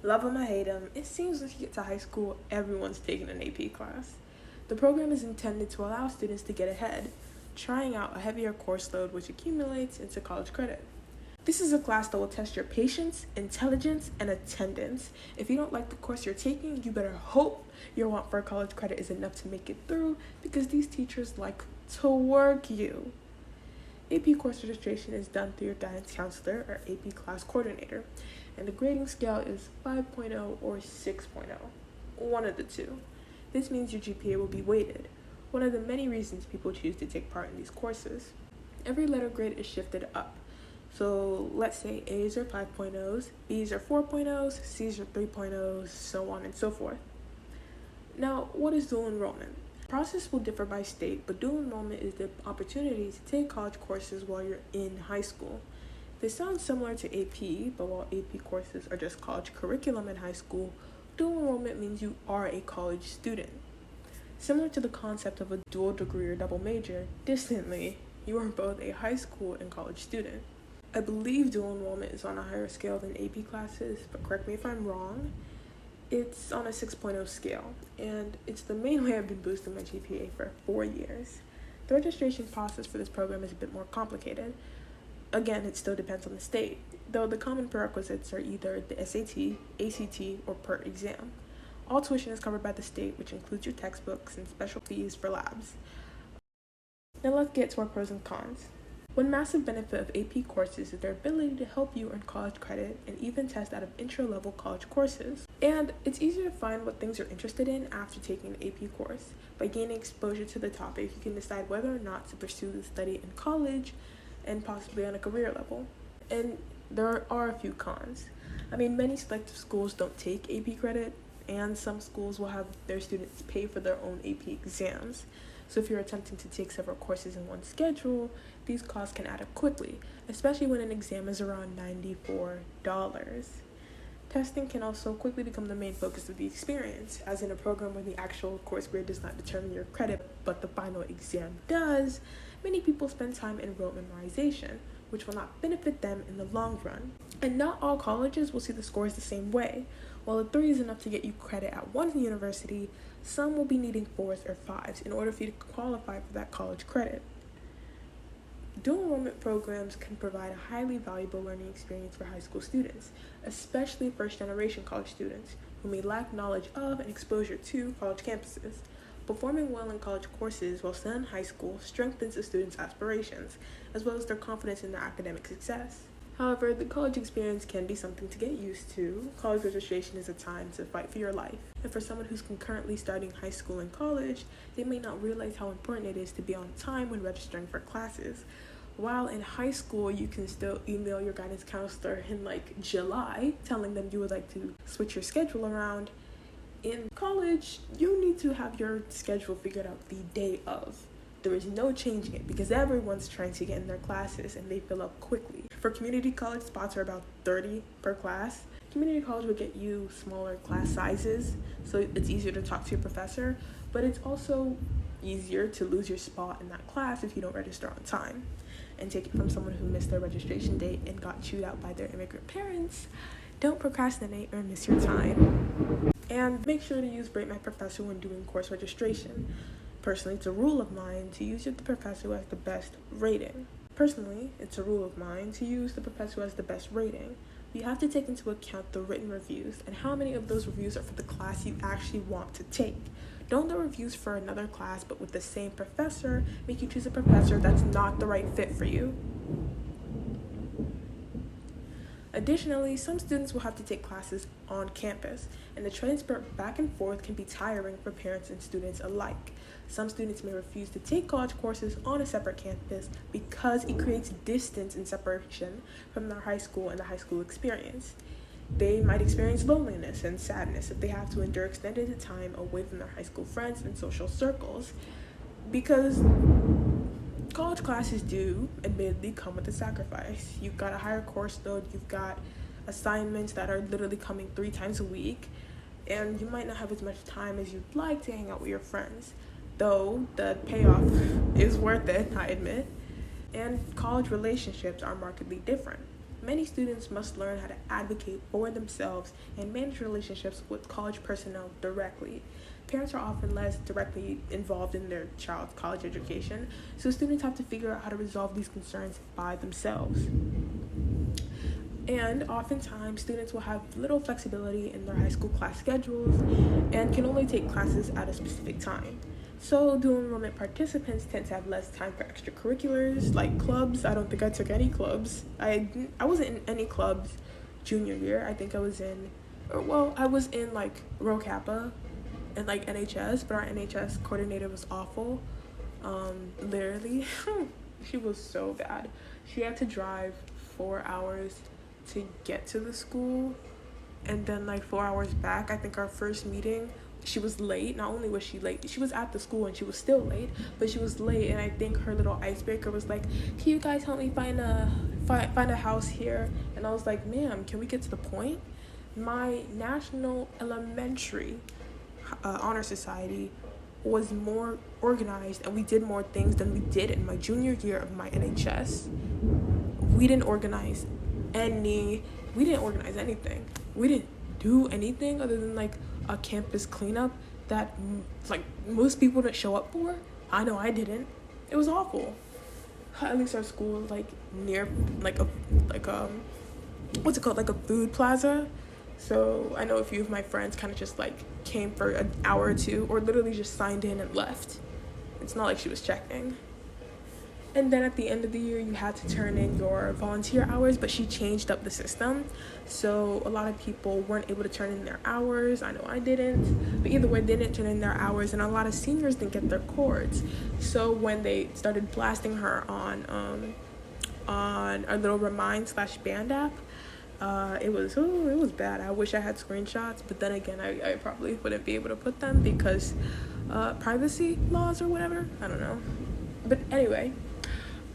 Love them or hate them, it seems once you get to high school, everyone's taking an AP class. The program is intended to allow students to get ahead, trying out a heavier course load which accumulates into college credit. This is a class that will test your patience, intelligence, and attendance. If you don't like the course you're taking, you better hope your want for college credit is enough to make it through, because these teachers like to work you. AP course registration is done through your guidance counselor or AP class coordinator, and the grading scale is 5.0 or 6.0, one of the two. This means your GPA will be weighted, one of the many reasons people choose to take part in these courses. Every letter grade is shifted up. So let's say A's are 5.0s, B's are 4.0s, C's are 3.0s, so on and so forth. Now, what is dual enrollment? The process will differ by state, but dual enrollment is the opportunity to take college courses while you're in high school. This sounds similar to AP, but while AP courses are just college curriculum in high school, dual enrollment means you are a college student. Similar to the concept of a dual degree or double major, distantly, you are both a high school and college student. I believe dual enrollment is on a higher scale than AP classes, but correct me if I'm wrong. It's on a 6.0 scale, and it's the main way I've been boosting my GPA for 4 years. The registration process for this program is a bit more complicated. Again, it still depends on the state, though the common prerequisites are either the SAT, ACT, or PERT exam. All tuition is covered by the state, which includes your textbooks and special fees for labs. Now let's get to our pros and cons. One massive benefit of AP courses is their ability to help you earn college credit and even test out of intro-level college courses. And it's easier to find what things you're interested in after taking an AP course. By gaining exposure to the topic, you can decide whether or not to pursue the study in college and possibly on a career level. And there are a few cons. Many selective schools don't take AP credit, and some schools will have their students pay for their own AP exams. So if you're attempting to take several courses in one schedule, these costs can add up quickly, especially when an exam is around $94. Testing can also quickly become the main focus of the experience, as in a program where the actual course grade does not determine your credit, but the final exam does. Many people spend time in enrollment memorization, which will not benefit them in the long run. And not all colleges will see the scores the same way. While a 3 is enough to get you credit at one university, some will be needing 4s or 5s in order for you to qualify for that college credit. Dual enrollment programs can provide a highly valuable learning experience for high school students, especially first-generation college students who may lack knowledge of and exposure to college campuses. Performing well in college courses while still in high school strengthens a student's aspirations, as well as their confidence in their academic success. However, the college experience can be something to get used to. College registration is a time to fight for your life. And for someone who's concurrently starting high school and college, they may not realize how important it is to be on time when registering for classes. While in high school, you can still email your guidance counselor in July, telling them you would like to switch your schedule around. In college, you need to have your schedule figured out the day of. There is no changing it because everyone's trying to get in their classes and they fill up quickly. For community college, spots are about 30 per class. Community college will get you smaller class sizes, so it's easier to talk to your professor, but it's also easier to lose your spot in that class if you don't register on time. And take it from someone who missed their registration date and got chewed out by their immigrant parents, don't procrastinate or miss your time. And make sure to use Rate My Professor when doing course registration. Personally, it's a rule of mine to use the professor who has the best rating. You have to take into account the written reviews and how many of those reviews are for the class you actually want to take. Don't let reviews for another class but with the same professor make you choose a professor that's not the right fit for you. Additionally, some students will have to take classes on campus, and the transport back and forth can be tiring for parents and students alike. Some students may refuse to take college courses on a separate campus because it creates distance and separation from their high school and the high school experience. They might experience loneliness and sadness if they have to endure extended time away from their high school friends and social circles, because college classes do admittedly come with a sacrifice. You've got a higher course load, you've got assignments that are literally coming 3 times a week, and you might not have as much time as you'd like to hang out with your friends, though the payoff is worth it, I admit. And college relationships are markedly different. Many students must learn how to advocate for themselves and manage relationships with college personnel directly. Parents are often less directly involved in their child's college education, so students have to figure out how to resolve these concerns by themselves. And oftentimes, students will have little flexibility in their high school class schedules and can only take classes at a specific time. So, dual enrollment participants tend to have less time for extracurriculars like clubs. I don't think I took any clubs. I wasn't in any clubs junior year. I think I was I was in like Rho Kappa and like NHS, but our NHS coordinator was awful. Literally, she was so bad. She had to drive 4 hours to get to the school, and then like 4 hours back. I think our first meeting, she was late. Not only was she late, she was at the school and she was still late, but she was late. And I think her little icebreaker was like, can you guys help me find a house here? And I was like, ma'am, can we get to the point? My national elementary honor society was more organized, and we did more things than we did in my junior year of my NHS. We didn't organize anything. We didn't do anything other than like a campus cleanup that like most people didn't show up for. I know I didn't. It was awful. At least our school was like near like a what's it called, like a food plaza. So I know a few of my friends kind of just like came for an hour or two, or literally just signed in and left. It's not like she was checking. And then at the end of the year, you had to turn in your volunteer hours, but she changed up the system. So a lot of people weren't able to turn in their hours. I know I didn't. But either way, they didn't turn in their hours, and a lot of seniors didn't get their cords. So when they started blasting her on our little Remind/Band app, it was bad. I wish I had screenshots, but then again, I probably wouldn't be able to put them because privacy laws or whatever. I don't know. But anyway,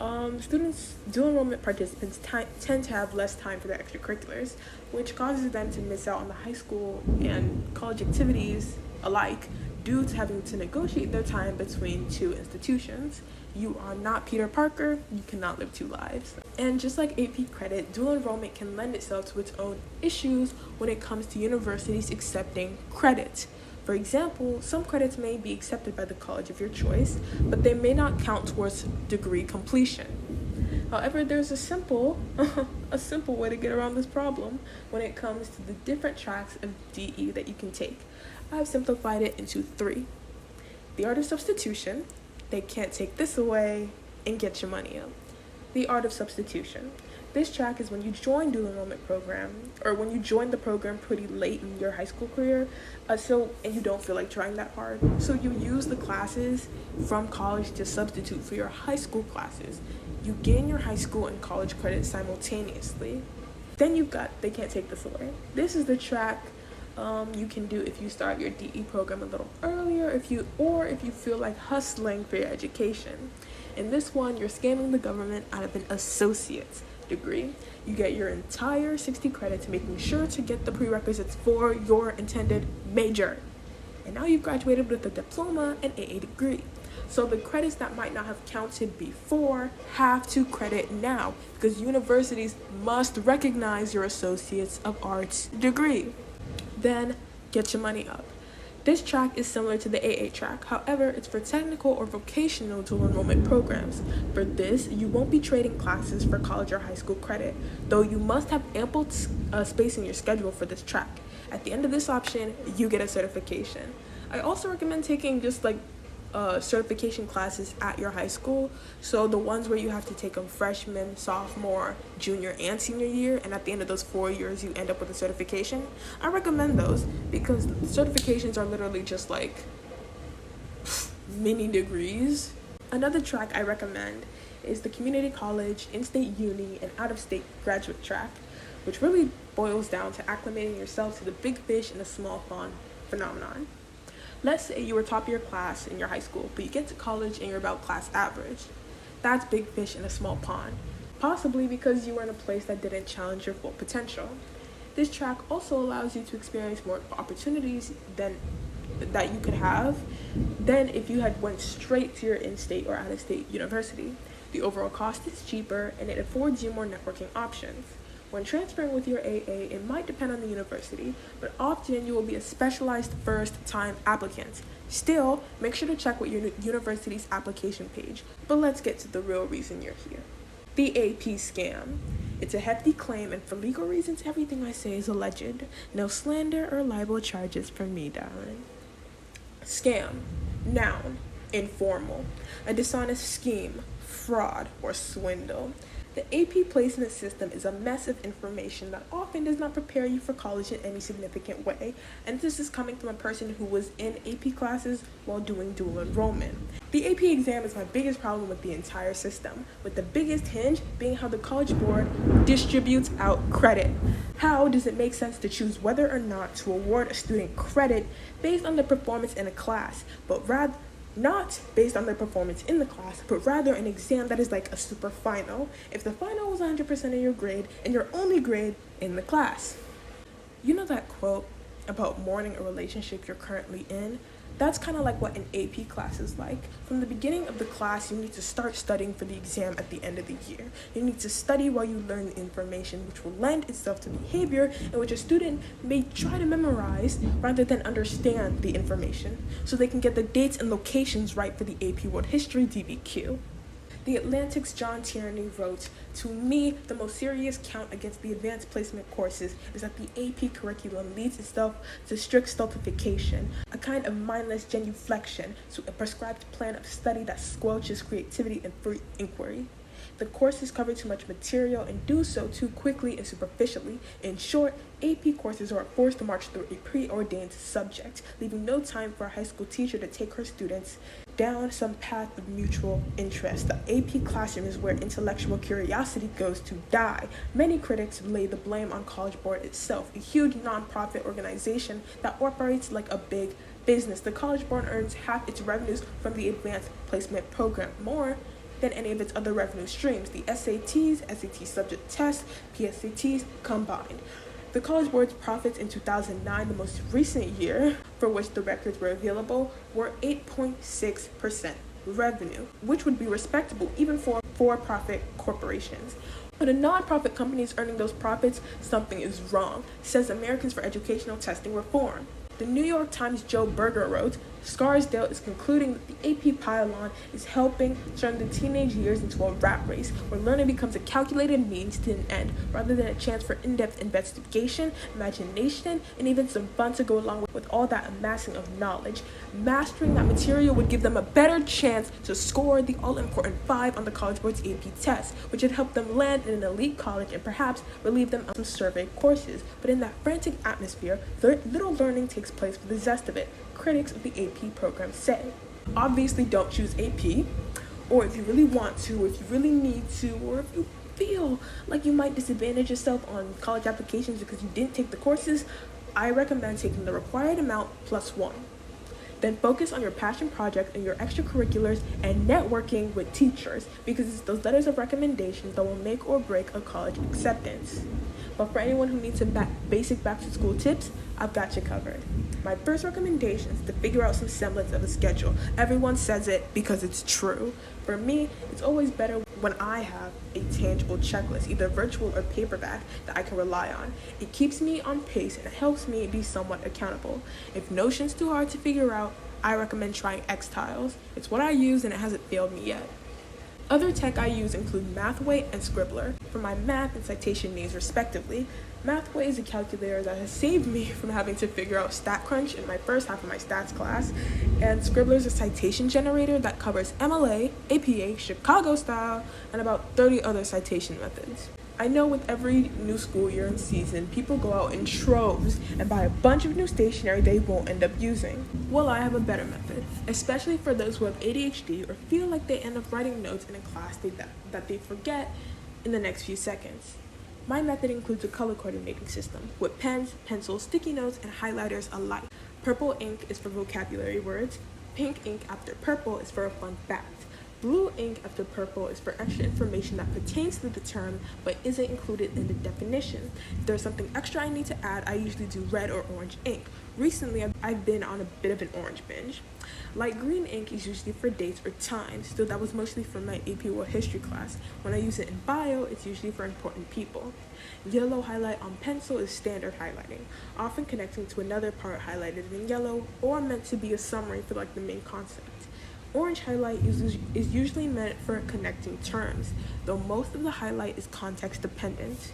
dual enrollment participants tend to have less time for their extracurriculars, which causes them to miss out on the high school and college activities alike due to having to negotiate their time between two institutions. You are not Peter Parker, you cannot live two lives. And just like AP credit, dual enrollment can lend itself to its own issues when it comes to universities accepting credit. For example, some credits may be accepted by the college of your choice, but they may not count towards degree completion. However, there's a simple way to get around this problem when it comes to the different tracks of DE that you can take. I've simplified it into 3. The art of substitution, they can't take this away, and get your money up. The art of substitution. This track is when you join dual enrollment program, or when you join the program pretty late in your high school career, and you don't feel like trying that hard. So you use the classes from college to substitute for your high school classes. You gain your high school and college credit simultaneously. Then you've got they can't take this away. This is the track you can do if you start your DE program a little earlier, if you feel like hustling for your education. In this one, you're scamming the government out of an associate's degree. You get your entire 60 credits, making sure to get the prerequisites for your intended major. And now you've graduated with a diploma and AA degree. So the credits that might not have counted before have to credit now, because universities must recognize your Associates of Arts degree. Then get your money up. This track is similar to the AA track. However, it's for technical or vocational dual enrollment programs. For this, you won't be trading classes for college or high school credit, though you must have ample space in your schedule for this track. At the end of this option, you get a certification. I also recommend taking just like certification classes at your high school. So the ones where you have to take them freshman, sophomore, junior, and senior year, and at the end of those 4 years you end up with a certification. I recommend those because certifications are literally just like mini degrees. Another track I recommend is the community college, in-state uni, and out-of-state graduate track, which really boils down to acclimating yourself to the big fish in the small pond phenomenon. Let's say you were top of your class in your high school, but you get to college and you're about class average. That's big fish in a small pond, possibly because you were in a place that didn't challenge your full potential. This track also allows you to experience more opportunities that you could have than if you had went straight to your in-state or out-of-state university. The overall cost is cheaper and it affords you more networking options. When transferring with your AA, it might depend on the university, but often you will be a specialized first-time applicant. Still, make sure to check with your university's application page. But let's get to the real reason you're here. The AP scam. It's a hefty claim, and for legal reasons, everything I say is alleged. No slander or libel charges from me, darling. Scam. Noun. Informal. A dishonest scheme, fraud, or swindle. The AP placement system is a mess of information that often does not prepare you for college in any significant way, and this is coming from a person who was in AP classes while doing dual enrollment. The AP exam is my biggest problem with the entire system, with the biggest hinge being how the College Board distributes out credit. How does it make sense to choose whether or not to award a student credit based on their performance in a class, but rather not based on their performance in the class, but rather an exam that is like a super final, if the final was 100% of your grade and your only grade in the class? You know that quote about mourning a relationship you're currently in? That's kind of like what an AP class is like. From the beginning of the class, you need to start studying for the exam at the end of the year. You need to study while you learn the information, which will lend itself to behavior in which a student may try to memorize rather than understand the information, so they can get the dates and locations right for the AP World History DBQ. The Atlantic's John Tierney wrote, "To me, the most serious count against the advanced placement courses is that the AP curriculum leads itself to strict stultification, a kind of mindless genuflection to a prescribed plan of study that squelches creativity and free inquiry. The courses cover too much material and do so too quickly and superficially. In short, AP courses are forced to march through a preordained subject, leaving no time for a high school teacher to take her students down some path of mutual interest. The AP classroom is where intellectual curiosity goes to die." Many critics lay the blame on College Board itself, a huge non-profit organization that operates like a big business. The College Board earns half its revenues from the advanced placement program, more than any of its other revenue streams, the SATs, SAT subject tests, PSATs combined. The College Board's profits in 2009, the most recent year for which the records were available, were 8.6% revenue, which would be respectable even for for-profit corporations. When a non-profit company is earning those profits, something is wrong, says Americans for Educational Testing Reform. The New York Times' Joe Berger wrote, "Scarsdale is concluding that the AP pylon is helping turn the teenage years into a rat race, where learning becomes a calculated means to an end, rather than a chance for in-depth investigation, imagination, and even some fun to go along with all that amassing of knowledge. Mastering that material would give them a better chance to score the all-important 5 on the College Board's AP test, which would help them land in an elite college and perhaps relieve them of some survey courses. But in that frantic atmosphere, little learning takes place for the zest of it," critics of the AP program say. Obviously, don't choose AP, or if you really want to, if you really need to, or if you feel like you might disadvantage yourself on college applications because you didn't take the courses, I recommend taking the required amount plus 1. Then focus on your passion project and your extracurriculars and networking with teachers, because it's those letters of recommendation that will make or break a college acceptance. But for anyone who needs some basic back-to-school tips, I've got you covered. My first recommendation is to figure out some semblance of a schedule. Everyone says it because it's true. For me, it's always better when I have a tangible checklist, either virtual or paperback, that I can rely on. It keeps me on pace and it helps me be somewhat accountable. If Notion's too hard to figure out, I recommend trying Xtiles. It's what I use and it hasn't failed me yet. Other tech I use include Mathway and Scribbler for my math and citation needs respectively. Mathway is a calculator that has saved me from having to figure out StatCrunch in my first half of my stats class, and Scribbler is a citation generator that covers MLA, APA, Chicago style, and about 30 other citation methods. I know with every new school year and season, people go out in troves and buy a bunch of new stationery they won't end up using. Well, I have a better method, especially for those who have ADHD or feel like they end up writing notes in a class that they forget in the next few seconds. My method includes a color coordinating system with pens, pencils, sticky notes, and highlighters alike. Purple ink is for vocabulary words. Pink ink after purple is for a fun fact. Blue ink after purple is for extra information that pertains to the term but isn't included in the definition. If there's something extra I need to add, I usually do red or orange ink. Recently, I've been on a bit of an orange binge. Light green ink is usually for dates or times, so that was mostly for my AP World History class. When I use it in bio, it's usually for important people. Yellow highlight on pencil is standard highlighting, often connecting to another part highlighted in yellow or meant to be a summary for like the main concept. Orange highlight is usually meant for connecting terms, though most of the highlight is context dependent.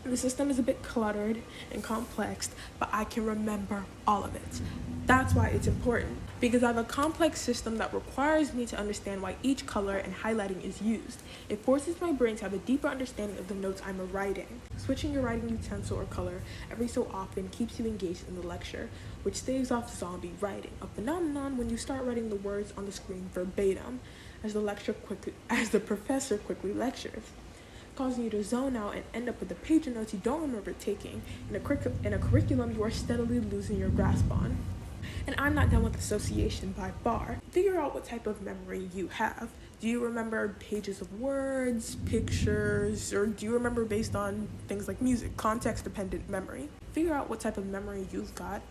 The system is a bit cluttered and complex, but I can remember all of it. That's why it's important, because I have a complex system that requires me to understand why each color and highlighting is used. It forces my brain to have a deeper understanding of the notes I'm writing. Switching your writing utensil or color every so often keeps you engaged in the lecture, which staves off zombie writing, a phenomenon when you start writing the words on the screen verbatim, as the professor quickly lectures, causing you to zone out and end up with a page of notes you don't remember taking in a curriculum you are steadily losing your grasp on. And I'm not done with association by far. Figure out what type of memory you have. Do you remember pages of words, pictures, or do you remember based on things like music, context-dependent memory? Figure out what type of memory you've got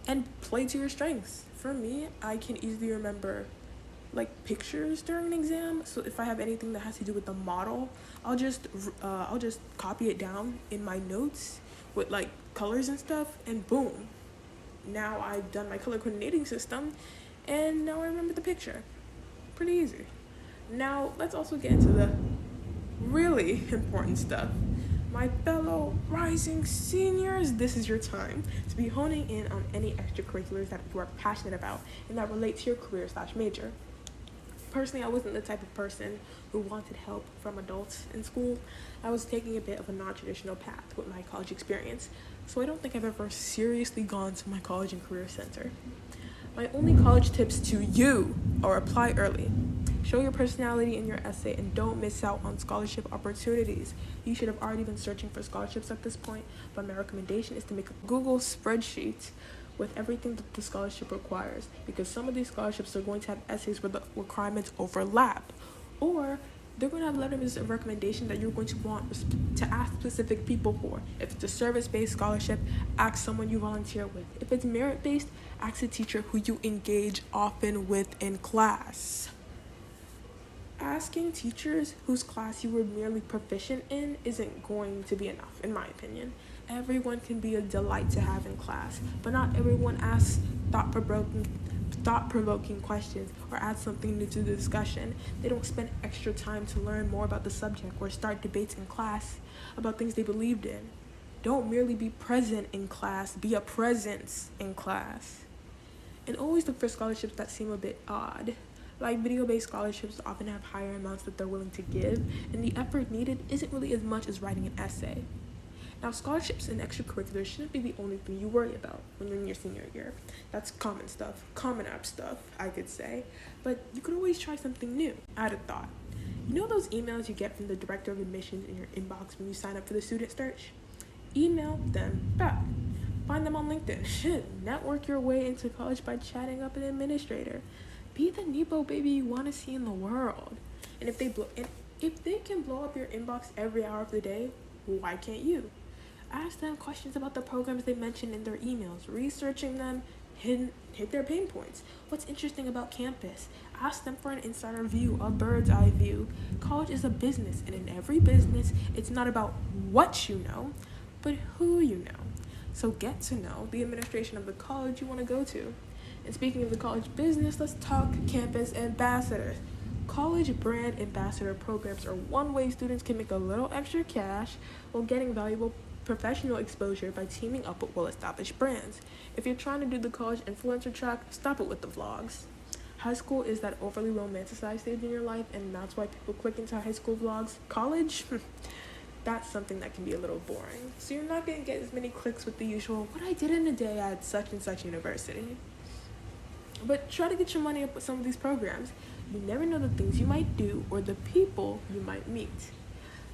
and play to your strengths. For me, I can easily remember like pictures during an exam, so if I have anything that has to do with the model, I'll just copy it down in my notes with like colors and stuff, and boom, now I've done my color coordinating system and now I remember the picture. Pretty easy. Now let's also get into the really important stuff. My fellow rising seniors, this is your time to be honing in on any extracurriculars that you are passionate about and that relate to your career/major. Personally, I wasn't the type of person who wanted help from adults in school. I was taking a bit of a non-traditional path with my college experience, so I don't think I've ever seriously gone to my college and career center. My only college tips to you are apply early. Show your personality in your essay and don't miss out on scholarship opportunities. You should have already been searching for scholarships at this point, but my recommendation is to make a Google spreadsheet with everything that the scholarship requires, because some of these scholarships are going to have essays where the requirements overlap, or they're going to have letters of recommendation that you're going to want to ask specific people for. If it's a service-based scholarship, ask someone you volunteer with. If it's merit-based, ask a teacher who you engage often with in class. Asking teachers whose class you were merely proficient in isn't going to be enough, in my opinion. Everyone can be a delight to have in class, but not everyone asks thought-provoking questions or adds something new to the discussion. They don't spend extra time to learn more about the subject or start debates in class about things they believed in. Don't merely be present in class, be a presence in class. And always look for scholarships that seem a bit odd. Like video-based scholarships often have higher amounts that they're willing to give, and the effort needed isn't really as much as writing an essay. Now, scholarships and extracurriculars shouldn't be the only thing you worry about when you're in your senior year. That's common app stuff, I could say. But you could always try something new. I had a thought. You know those emails you get from the director of admissions in your inbox when you sign up for the student search? Email them back. Find them on LinkedIn. Network your way into college by chatting up an administrator. Be the Nebo baby you want to see in the world. And if they can blow up your inbox every hour of the day, why can't you? Ask them questions about the programs they mentioned in their emails, researching them, hit their pain points. What's interesting about campus? Ask them for an insider view, a bird's eye view. College is a business, and in every business, it's not about what you know, but who you know. So get to know the administration of the college you want to go to. And speaking of the college business, let's talk campus ambassadors. College brand ambassador programs are one way students can make a little extra cash while getting valuable professional exposure by teaming up with well-established brands. If you're trying to do the college influencer track, stop it with the vlogs. High school is that overly romanticized stage in your life, and that's why people click into high school vlogs. College, that's something that can be a little boring. So you're not going to get as many clicks with the usual, what I did in a day at such and such university. But try to get your money up with some of these programs. You never know the things you might do or the people you might meet.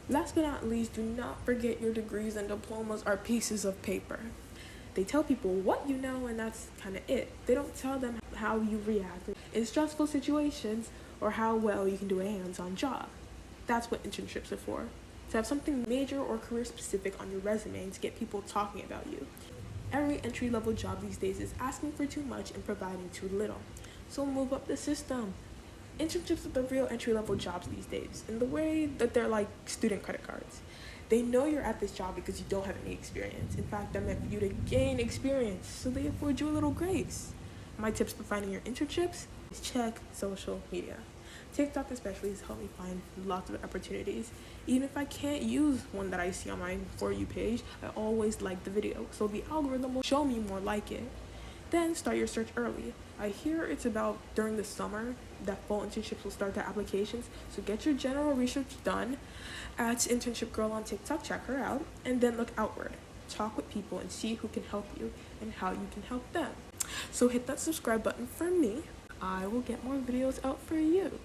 Last but not least, do not forget your degrees and diplomas are pieces of paper. They tell people what you know, and that's kind of it. They don't tell them how you react in stressful situations or how well you can do a hands-on job. That's what internships are for, to have something major or career specific on your resume and to get people talking about you. Every entry-level job these days is asking for too much and providing too little. So move up the system. Internships are the real entry-level jobs these days, in the way that they're like student credit cards. They know you're at this job because you don't have any experience. In fact, they're meant for you to gain experience, so they afford you a little grace. My tips for finding your internships is check social media. TikTok especially has helped me find lots of opportunities. Even if I can't use one that I see on my For You page, I always like the video, so the algorithm will show me more like it. Then start your search early. I hear it's about during the summer that fall internships will start their applications, so get your general research done at Internship Girl on TikTok, check her out, and then look outward. Talk with people and see who can help you and how you can help them. So hit that subscribe button for me. I will get more videos out for you.